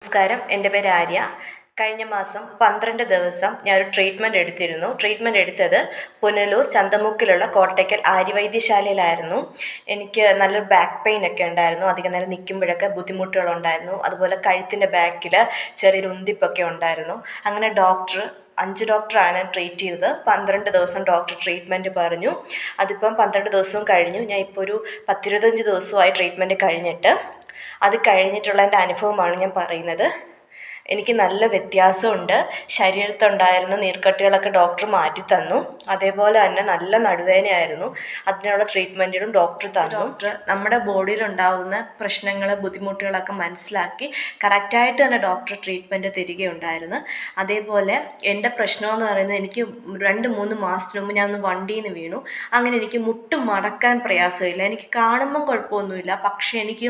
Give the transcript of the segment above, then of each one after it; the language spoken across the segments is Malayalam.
നമസ്കാരം, എൻ്റെ പേര് ആര്യ. കഴിഞ്ഞ മാസം 12 ദിവസം ഞാനൊരു ട്രീറ്റ്മെൻറ്റ് എടുത്തിരുന്നു. ട്രീറ്റ്മെൻറ്റ് എടുത്തത് പുനലൂർ ചന്തമുക്കിലുള്ള കോട്ടയ്ക്കൽ ആര്യവൈദ്യശാലയിലായിരുന്നു. എനിക്ക് നല്ലൊരു ബാക്ക് പെയിൻ ഒക്കെ ഉണ്ടായിരുന്നു. അധികം നേരം നിൽക്കുമ്പോഴൊക്കെ ബുദ്ധിമുട്ടുകളുണ്ടായിരുന്നു. അതുപോലെ കഴുത്തിൻ്റെ ബാക്കിൽ ചെറിയൊരു ഉന്തിപ്പൊക്കെ ഉണ്ടായിരുന്നു. അങ്ങനെ 5 ഡോക്ടറാണ് ട്രീറ്റ് ചെയ്തത്. 12 ദിവസം ഡോക്ടർ ട്രീറ്റ്മെൻറ്റ് പറഞ്ഞു. അതിപ്പം 12 ദിവസവും കഴിഞ്ഞു. ഞാൻ ഇപ്പോൾ ഒരു 10-25 ദിവസമായി ട്രീറ്റ്മെൻറ്റ് കഴിഞ്ഞിട്ട്. അത് കഴിഞ്ഞിട്ടുള്ള എൻ്റെ അനുഭവമാണ് ഞാൻ പറയുന്നത്. എനിക്ക് നല്ല വ്യത്യാസമുണ്ട്. ശരീരത്തുണ്ടായിരുന്ന നീർക്കെട്ടുകളൊക്കെ ഡോക്ടർ മാറ്റിത്തന്നു. അതേപോലെ തന്നെ നല്ല നടുവേദനയായിരുന്നു. അതിനുള്ള ട്രീറ്റ്മെൻറ്റുകളും ഡോക്ടർ തന്നു. നമ്മുടെ ബോഡിയിലുണ്ടാകുന്ന പ്രശ്നങ്ങൾ, ബുദ്ധിമുട്ടുകളൊക്കെ മനസ്സിലാക്കി കറക്റ്റായിട്ട് തന്നെ ഡോക്ടർ ട്രീറ്റ്മെൻറ്റ് തരികയുണ്ടായിരുന്നു. അതേപോലെ എൻ്റെ പ്രശ്നമെന്ന് പറയുന്നത്, എനിക്ക് 2-3 മാസത്തിന് മുമ്പ് ഞാനൊന്ന് വണ്ടിയിൽ നിന്ന് വീണു. അങ്ങനെ എനിക്ക് മുട്ട് മടക്കാൻ പ്രയാസമില്ല. എനിക്ക് കാണുമ്പം കുഴപ്പമൊന്നുമില്ല, പക്ഷേ എനിക്ക്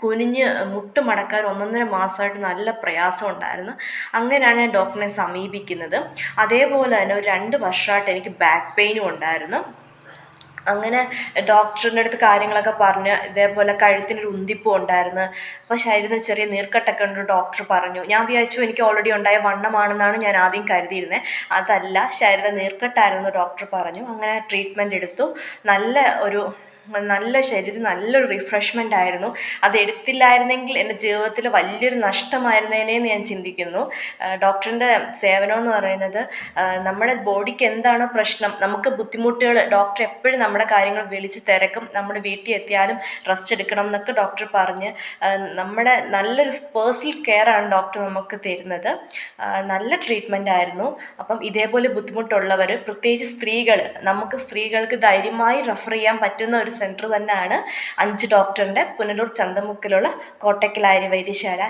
കുനിഞ്ഞ് മുട്ട് മടക്കാൻ 1.5 മാസമായിട്ട് നല്ല പ്രയാസം ഉണ്ടായിരുന്നു. അങ്ങനെയാണ് ഞാൻ ഡോക്ടറിനെ സമീപിക്കുന്നത്. അതേപോലെ തന്നെ ഒരു 2 വർഷമായിട്ട് എനിക്ക് ബാക്ക് പെയിനും ഉണ്ടായിരുന്നു. അങ്ങനെ ഡോക്ടറിൻ്റെ അടുത്ത് കാര്യങ്ങളൊക്കെ പറഞ്ഞ്, ഇതേപോലെ കഴുത്തിനൊരു ഉന്തിപ്പും ഉണ്ടായിരുന്നു. അപ്പോൾ ശരീരത്തിൽ ചെറിയ നീർക്കെട്ടൊക്കെ ഉണ്ട് ഡോക്ടർ പറഞ്ഞു. ഞാൻ വിചാരിച്ചു എനിക്ക് ഓൾറെഡി ഉണ്ടായ വണ്ണമാണെന്നാണ് ഞാൻ ആദ്യം കരുതിയിരുന്നത്. അതല്ല, ശരീര നീർക്കെട്ടായിരുന്നു ഡോക്ടർ പറഞ്ഞു. അങ്ങനെ ട്രീറ്റ്മെൻറ്റ് എടുത്തു. നല്ല ശരീരം നല്ലൊരു റിഫ്രഷ്മെൻ്റ് ആയിരുന്നു. അതെടുത്തില്ലായിരുന്നെങ്കിൽ എൻ്റെ ജീവിതത്തിൽ വലിയൊരു നഷ്ടമായിരുന്നേനേന്ന് ഞാൻ ചിന്തിക്കുന്നു. ഡോക്ടറിൻ്റെ സേവനം എന്ന് പറയുന്നത്, നമ്മുടെ ബോഡിക്ക് എന്താണോ പ്രശ്നം, നമുക്ക് ബുദ്ധിമുട്ടുകൾ, ഡോക്ടർ എപ്പോഴും നമ്മുടെ കാര്യങ്ങൾ വിളിച്ച് തിരക്കും. നമ്മൾ വീട്ടിൽ എത്തിയാലും റെസ്റ്റ് എടുക്കണം എന്നൊക്കെ ഡോക്ടർ പറഞ്ഞ് നമ്മുടെ നല്ലൊരു പേഴ്സണൽ കെയറാണ് ഡോക്ടർ നമുക്ക് തരുന്നത്. നല്ല ട്രീറ്റ്മെൻ്റ് ആയിരുന്നു. അപ്പം ഇതേപോലെ ബുദ്ധിമുട്ടുള്ളവർ, പ്രത്യേകിച്ച് നമുക്ക് സ്ത്രീകൾക്ക് ധൈര്യമായി റെഫർ ചെയ്യാൻ പറ്റുന്ന ഒരു സെൻറ്റർ തന്നെയാണ് 5 ഡോക്ടറിൻ്റെ പുനലൂർ ചന്തമുക്കിലുള്ള കോട്ടയ്ക്കൽ ആര്യവൈദ്യശാല.